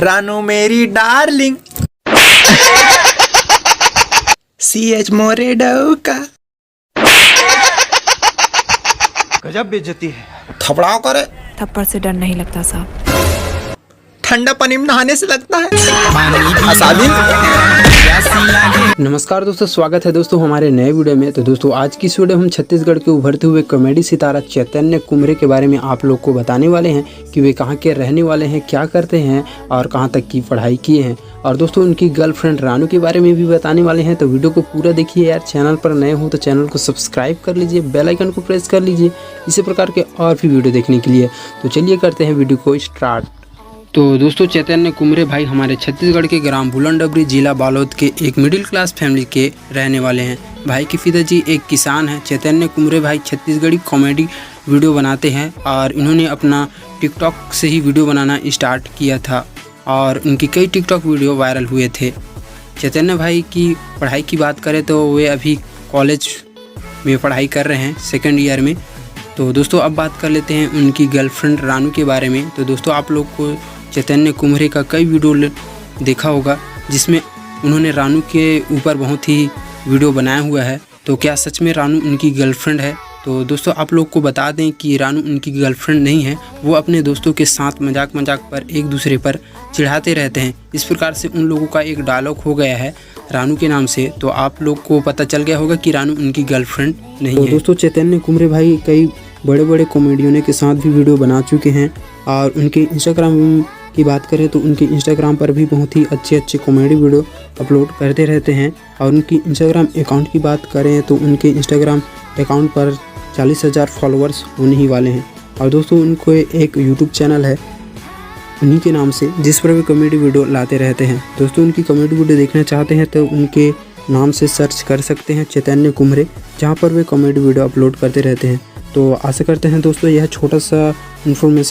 रानू मेरी darling CH मोरे डौका गजब बेइज्जती है। थपड़ाओ करे। थप्पड़ से डर नहीं लगता साहब, ठंडा पानी में नहाने से लगता है। आसानी। नमस्कार दोस्तों, स्वागत है दोस्तों हमारे नए वीडियो में। तो दोस्तों आज की इस वीडियो में हम छत्तीसगढ़ के उभरते हुए कॉमेडी सितारा चैतन्य कुमरे के बारे में आप लोग को बताने वाले हैं कि वे कहां के रहने वाले हैं, क्या करते हैं और कहां तक की पढ़ाई किए हैं। और दोस्तों उनकी गर्लफ्रेंड रानू के बारे में भी बताने वाले हैं। तो वीडियो को पूरा देखिए यार। चैनल पर नए हो तो चैनल को सब्सक्राइब कर लीजिए, बेल आइकन को प्रेस कर लीजिए इसी प्रकार के और भी वीडियो देखने के लिए। तो चलिए करते हैं वीडियो को स्टार्ट। तो दोस्तों चैतन्य कुमरे भाई हमारे छत्तीसगढ़ के ग्राम बुलंडबरी जिला बालोद के एक मिडिल क्लास फैमिली के रहने वाले हैं। भाई के पिताजी एक किसान हैं। चैतन्य कुमरे भाई छत्तीसगढ़ी कॉमेडी वीडियो बनाते हैं और इन्होंने अपना टिकटॉक से ही वीडियो बनाना स्टार्ट किया था और उनकी कई टिकटॉक वीडियो वायरल हुए थे। चैतन्य भाई की पढ़ाई की बात करें तो वे अभी कॉलेज में पढ़ाई कर रहे हैं, सेकेंड ईयर में। तो दोस्तों अब बात कर लेते हैं उनकी गर्लफ्रेंड रानू के बारे में। तो दोस्तों आप लोग को चैतन्य कुमरे का कई वीडियो देखा होगा जिसमें उन्होंने रानू के ऊपर बहुत ही वीडियो बनाया हुआ है। तो क्या सच में रानू उनकी गर्लफ्रेंड है? तो दोस्तों आप लोग को बता दें कि रानू उनकी गर्लफ्रेंड नहीं है। वो अपने दोस्तों के साथ मजाक पर एक दूसरे पर चिढ़ाते रहते हैं। इस प्रकार से उन लोगों का एक डायलॉग हो गया है रानू के नाम से। तो आप लोग को पता चल गया होगा कि रानू उनकी गर्लफ्रेंड नहीं है। दोस्तों चैतन्य कुमरे भाई कई बड़े बड़े कॉमेडियनों के साथ भी वीडियो बना चुके हैं और उनके इंस्टाग्राम की बात करें तो उनके इंस्टाग्राम पर भी बहुत ही अच्छे कॉमेडी वीडियो अपलोड करते रहते हैं। और उनकी इंस्टाग्राम अकाउंट की बात करें तो उनके इंस्टाग्राम अकाउंट पर 40,000 फॉलोअर्स होने ही वाले हैं। और दोस्तों उनको एक यूट्यूब चैनल है उन्हीं के नाम से जिस पर वे कॉमेडी वीडियो लाते रहते हैं। दोस्तों उनकी कॉमेडी वीडियो देखना चाहते हैं तो उनके नाम से सर्च कर सकते हैं चैतन्य कुमरे, जहाँ पर वे कॉमेडी वीडियो अपलोड करते रहते हैं। तो आशा करते हैं दोस्तों यह छोटा सा इन्फॉर्मेशन